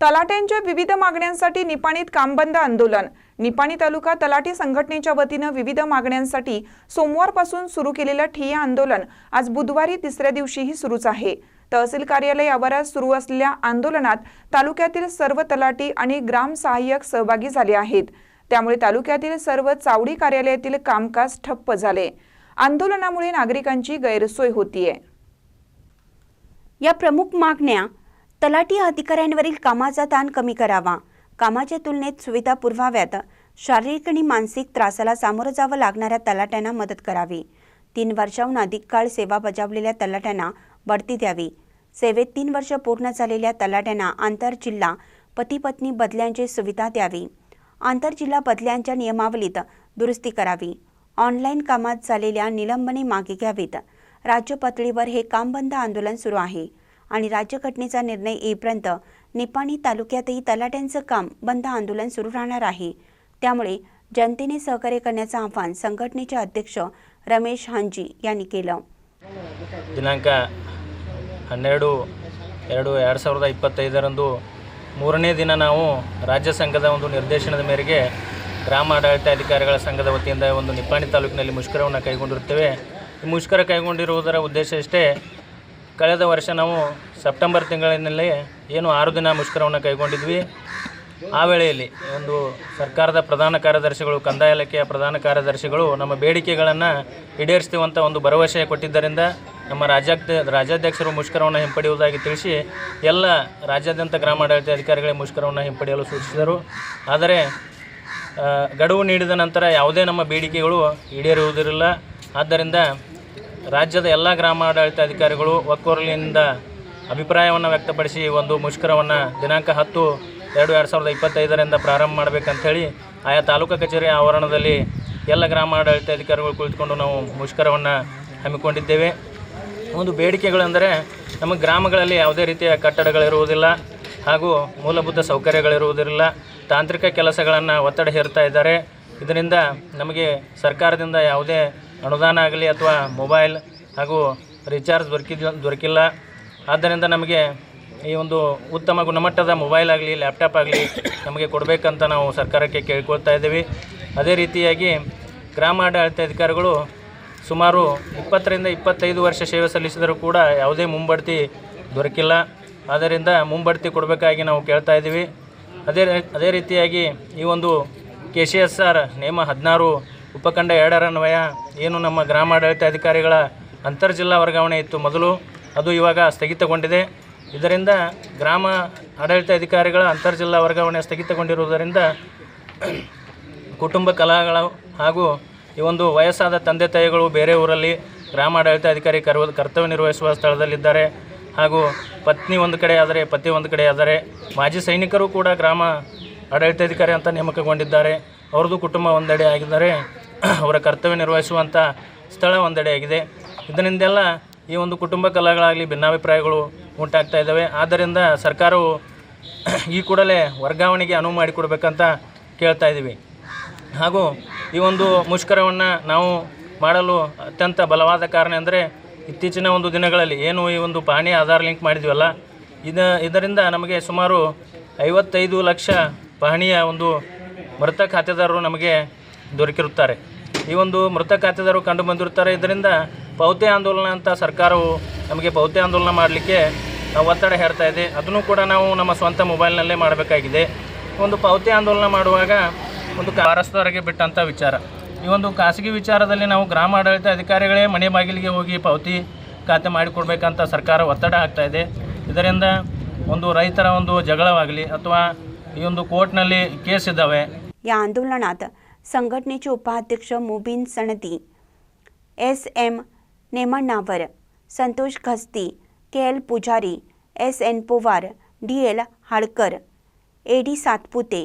तलाट्यांच्या विविध मागण्यांसाठी निपाणीत कामबंद आंदोलन। निपाणी तालुका तलाठी संघटनेच्या वतीने विविध मागण्यांसाठी सोमवारपासून सुरू केलेलं ठिय्या आंदोलन आज बुधवारी तिसऱ्या दिवशीही सुरूच आहे। तहसील कार्यालय आवारात सुरू असलेल्या आंदोलनात तालुक्यातील सर्व तलाठी आणि ग्राम सहाय्यक सहभागी झाले आहेत। त्यामुळे तालुक्यातील सर्व चावडी कार्यालयातील कामकाज ठप्प झाले। आंदोलनामुळे नागरिकांची गैरसोय होतीये। या प्रमुख मागण्या: तलाठी अधिकाऱ्यांवरील कामाचा ताण कमी करावा, कामाच्या तुलनेत सुविधा पुरवाव्यात, शारीरिक आणि मानसिक त्रासाला सामोरं जावं लागणाऱ्या तलाट्यांना मदत करावी, 3 वर्षांहून अधिक काळ सेवा बजावलेल्या तलाट्यांना बढती द्यावी, सेवेत 3 वर्ष पूर्ण झालेल्या तलाट्यांना आंतरजिल्हा पती-पत्नी बदल्यांची सुविधा द्यावी, आंतरजिल्हा बदल्यांच्या नियमावलीत दुरुस्ती करावी, ऑनलाईन कामात झालेल्या निलंबने मागे घ्यावीत। राज्य पातळीवर हे कामबंद आंदोलन सुरू आहे आणि राज्यघटनेचा निर्णय येईपर्यंत निपाणी तालुक्यातही तलाट्यांचं काम बंद आंदोलन सुरू राहणार आहे। त्यामुळे जनतेने सहकार्य करण्याचं आवाहन संघटनेचे अध्यक्ष रमेश हांजी यांनी केलं। ದಿನಾಂಕ 12/2/2025 ಮೂರನೇ ದಿನ ನಾವು ರಾಜ್ಯ ಸಂಘದ ಒಂದು ನಿರ್ದೇಶನದ ಮೇರೆಗೆ ಗ್ರಾಮ ಆಡಳಿತಾಧಿಕಾರಿಗಳ ಸಂಘದ ವತಿಯಿಂದ ಒಂದು ನಿಪ್ಪಾಣಿ ತಾಲೂಕಿನಲ್ಲಿ ಮುಷ್ಕರವನ್ನು ಕೈಗೊಂಡಿರುತ್ತೇವೆ। ಈ ಮುಷ್ಕರ ಕೈಗೊಂಡಿರುವುದರ ಉದ್ದೇಶ ಇಷ್ಟೇ, ಕಳೆದ ವರ್ಷ ನಾವು ಸೆಪ್ಟೆಂಬರ್ ತಿಂಗಳಿನಲ್ಲಿ ಏನು 6 ದಿನ ಮುಷ್ಕರವನ್ನು ಕೈಗೊಂಡಿದ್ವಿ। ಆ ವೇಳೆಯಲ್ಲಿ ಒಂದು ಸರ್ಕಾರದ ಪ್ರಧಾನ ಕಾರ್ಯದರ್ಶಿಗಳು, ಕಂದಾಯ ಇಲಾಖೆಯ ಪ್ರಧಾನ ಕಾರ್ಯದರ್ಶಿಗಳು ನಮ್ಮ ಬೇಡಿಕೆಗಳನ್ನು ಈಡೇರಿಸ್ತೀವಂತ ಒಂದು ಭರವಸೆ ಕೊಟ್ಟಿದ್ದರಿಂದ ನಮ್ಮ ರಾಜ್ಯಾಧ್ಯಕ್ಷರು ಮುಷ್ಕರವನ್ನು ಹಿಂಪಡೆಯುವುದಾಗಿ ತಿಳಿಸಿ ಎಲ್ಲ ರಾಜ್ಯಾದ್ಯಂತ ಗ್ರಾಮಾಡಳಿತ ಅಧಿಕಾರಿಗಳಿಗೆ ಮುಷ್ಕರವನ್ನು ಹಿಂಪಡೆಯಲು ಸೂಚಿಸಿದರು। ಆದರೆ ಗಡುವು ನೀಡಿದ ನಂತರ ಯಾವುದೇ ನಮ್ಮ ಬೇಡಿಕೆಗಳು ಈಡೇರುವುದಿಲ್ಲ। ಆದ್ದರಿಂದ ರಾಜ್ಯದ ಎಲ್ಲ ಗ್ರಾಮಾಡಳಿತ ಅಧಿಕಾರಿಗಳು ಒಕ್ಕೊರಲಿನಿಂದ ಅಭಿಪ್ರಾಯವನ್ನು ವ್ಯಕ್ತಪಡಿಸಿ ಒಂದು ಮುಷ್ಕರವನ್ನು ದಿನಾಂಕ 10/2/2025 ಪ್ರಾರಂಭ ಮಾಡಬೇಕಂತೇಳಿ ಆಯಾ ತಾಲೂಕು ಕಚೇರಿ ಆವರಣದಲ್ಲಿ ಎಲ್ಲ ಗ್ರಾಮಾಡಳಿತ ಅಧಿಕಾರಿಗಳು ಕುಳಿತುಕೊಂಡು ನಾವು ಮುಷ್ಕರವನ್ನು ಹಮ್ಮಿಕೊಂಡಿದ್ದೇವೆ। ಒಂದು ಬೇಡಿಕೆಗಳೆಂದರೆ, ನಮ್ಮ ಗ್ರಾಮಗಳಲ್ಲಿ ಯಾವುದೇ ರೀತಿಯ ಕಟ್ಟಡಗಳಿರುವುದಿಲ್ಲ ಹಾಗೂ ಮೂಲಭೂತ ಸೌಕರ್ಯಗಳಿರುವುದಿಲ್ಲ, ತಾಂತ್ರಿಕ ಕೆಲಸಗಳನ್ನು ಒತ್ತಡ ಹೇರ್ತಾ ಇದ್ದಾರೆ। ಇದರಿಂದ ನಮಗೆ ಸರ್ಕಾರದಿಂದ ಯಾವುದೇ ಅನುದಾನ ಆಗಲಿ ಅಥವಾ ಮೊಬೈಲ್ ಹಾಗೂ ರೀಚಾರ್ಜ್ ದೊರಕಿಲ್ಲ। ಆದ್ದರಿಂದ ನಮಗೆ ಈ ಒಂದು ಉತ್ತಮ ಗುಣಮಟ್ಟದ ಮೊಬೈಲ್ ಆಗಲಿ ಲ್ಯಾಪ್ಟಾಪ್ ಆಗಲಿ ನಮಗೆ ಕೊಡಬೇಕಂತ ನಾವು ಸರ್ಕಾರಕ್ಕೆ ಕೇಳಿಕೊಳ್ತಾ ಇದ್ದೀವಿ। ಅದೇ ರೀತಿಯಾಗಿ ಗ್ರಾಮ ಆಡಳಿತ ಅಧಿಕಾರಿಗಳು ಸುಮಾರು 20 ರಿಂದ 25 ವರ್ಷ ಸೇವೆ ಸಲ್ಲಿಸಿದರೂ ಕೂಡ ಯಾವುದೇ ಮುಂಬಡ್ತಿ ದೊರಕಿಲ್ಲ। ಆದ್ದರಿಂದ ಮುಂಬಡ್ತಿ ಕೊಡಬೇಕಾಗಿ ನಾವು ಕೇಳ್ತಾ ಇದ್ದೀವಿ। ಅದೇ ರೀತಿಯಾಗಿ ಈ ಒಂದು KCSR ನೇಮ 16 ಉಪಖಂಡ 2ರ ಅನ್ವಯ ಏನು ನಮ್ಮ ಗ್ರಾಮಾಡಳಿತ ಅಧಿಕಾರಿಗಳ ಅಂತರ್ಜಿಲ್ಲಾ ವರ್ಗಾವಣೆ ಇತ್ತು ಮೊದಲು, ಅದು ಇವಾಗ ಸ್ಥಗಿತಗೊಂಡಿದೆ। ಇದರಿಂದ ಗ್ರಾಮ ಆಡಳಿತ ಅಧಿಕಾರಿಗಳ ಅಂತರ್ಜಿಲ್ಲಾ ವರ್ಗಾವಣೆ ಸ್ಥಗಿತಗೊಂಡಿರುವುದರಿಂದ ಕುಟುಂಬ ಕಲಹಗಳು ಹಾಗೂ ಈ ಒಂದು ವಯಸ್ಸಾದ ತಂದೆ ತಾಯಿಗಳು ಬೇರೆ ಊರಲ್ಲಿ ಗ್ರಾಮಾಡಳಿತ ಅಧಿಕಾರಿ ಕರ್ತವ್ಯ ನಿರ್ವಹಿಸುವ ಸ್ಥಳದಲ್ಲಿದ್ದಾರೆ ಹಾಗೂ ಪತ್ನಿ ಒಂದು ಕಡೆ ಆದರೆ ಪತಿ ಒಂದು ಕಡೆ ಆದರೆ, ಮಾಜಿ ಸೈನಿಕರು ಕೂಡ ಗ್ರಾಮ ಆಡಳಿತಾಧಿಕಾರಿ ಅಂತ ನೇಮಕಗೊಂಡಿದ್ದಾರೆ, ಅವ್ರದ್ದು ಕುಟುಂಬ ಒಂದೆಡೆ ಆಗಿದ್ದಾರೆ, ಅವರ ಕರ್ತವ್ಯ ನಿರ್ವಹಿಸುವಂಥ ಸ್ಥಳ ಒಂದೆಡೆ ಆಗಿದೆ। ಇದರಿಂದೆಲ್ಲ ಈ ಒಂದು ಕುಟುಂಬ ಕಲಹಗಳಾಗಲಿ ಭಿನ್ನಾಭಿಪ್ರಾಯಗಳು ಉಂಟಾಗ್ತಾ ಇದ್ದಾವೆ। ಆದ್ದರಿಂದ ಸರ್ಕಾರವು ಈ ಕೂಡಲೇ ವರ್ಗಾವಣೆಗೆ ಅನುವು ಮಾಡಿಕೊಡ್ಬೇಕಂತ ಕೇಳ್ತಾ ಇದ್ದೀವಿ। ಹಾಗೂ ಈ ಒಂದು ಮುಷ್ಕರವನ್ನು ನಾವು ಮಾಡಲು ಅತ್ಯಂತ ಬಲವಾದ ಕಾರಣ ಅಂದರೆ, ಇತ್ತೀಚಿನ ಒಂದು ದಿನಗಳಲ್ಲಿ ಏನು ಈ ಒಂದು ಪಹಣಿ ಆಧಾರ್ ಲಿಂಕ್ ಮಾಡಿದ್ವಲ್ಲ, ಇದರಿಂದ ನಮಗೆ ಸುಮಾರು 55 ಲಕ್ಷ ಪಹಣಿಯ ಒಂದು ಮೃತ ಖಾತೆದಾರರು ನಮಗೆ ದೊರಕಿರುತ್ತಾರೆ। ಈ ಒಂದು ಮೃತ ಖಾತೆದಾರರು ಕಂಡು ಬಂದಿರುತ್ತಾರೆ। ಇದರಿಂದ ಪೌತೆ ಆಂದೋಲನ ಅಂತ ಸರ್ಕಾರವು ನಮಗೆ ಪೌತೆ ಆಂದೋಲನ ಮಾಡಲಿಕ್ಕೆ ಒತ್ತಡ ಹೇರ್ತಾ ಇದೆ। ಅದನ್ನು ಕೂಡ ನಾವು ನಮ್ಮ ಸ್ವಂತ ಮೊಬೈಲ್ನಲ್ಲೇ ಮಾಡಬೇಕಾಗಿದೆ। ಒಂದು ಪೌತೆ ಆಂದೋಲನ ಮಾಡುವಾಗ ಒಂದು ವಾರಸ್ದಾರರಿಗೆ ಬಿಟ್ಟಂಥ ವಿಚಾರ, ಈ ಒಂದು ಖಾಸಗಿ ವಿಚಾರದಲ್ಲಿ ನಾವು ಗ್ರಾಮ ಆಡಳಿತ ಅಧಿಕಾರಿಗಳೇ ಮನೆ ಬಾಗಿಲಿಗೆ ಹೋಗಿ ಪಾವತಿ ಖಾತೆ ಮಾಡಿಕೊಡ್ಬೇಕಂತ ಸರ್ಕಾರ ಒತ್ತಡ ಹಾಕ್ತಾ ಇದೆ। ಇದರಿಂದ ಒಂದು ರೈತರ ಒಂದು ಜಗಳವಾಗಲಿ ಅಥವಾ ಈ ಒಂದು ಕೋರ್ಟ್ನಲ್ಲಿ ಕೇಸ್ ಇದ್ದಾವೆ। या आंदोलनात संघटनेचे उपाध्यक्ष मुबीन सनदी, SM नेमण्णावर, संतोष खस्ती, KL पुजारी, SN Powar, DL हाळकर, AD Satpute,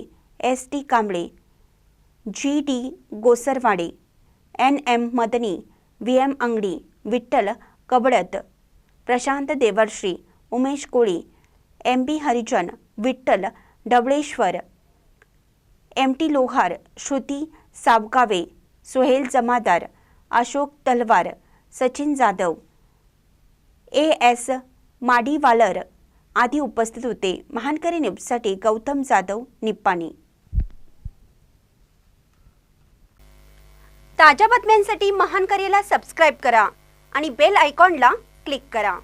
ST Kamble, GD गोसरवाडे, NM Madani, VM Angadi, Vitthal कबडत, प्रशांत देवर्षी, उमेश कोळी, MB हरिजन, विठ्ठल डबळेश्वर, MT लोहार, श्रुती सावगावे, सोहेल जमादार, अशोक तलवार, सचिन जाधव, AS माडीवालर, आदी उपस्थित होते. महानकरी न्यूजसाठी गौतम जाधव, निप्पाणी. ताज्या बातम्यांसाठी महानकरीला सबस्क्राईब करा आणि बेल आयकॉनला क्लिक करा.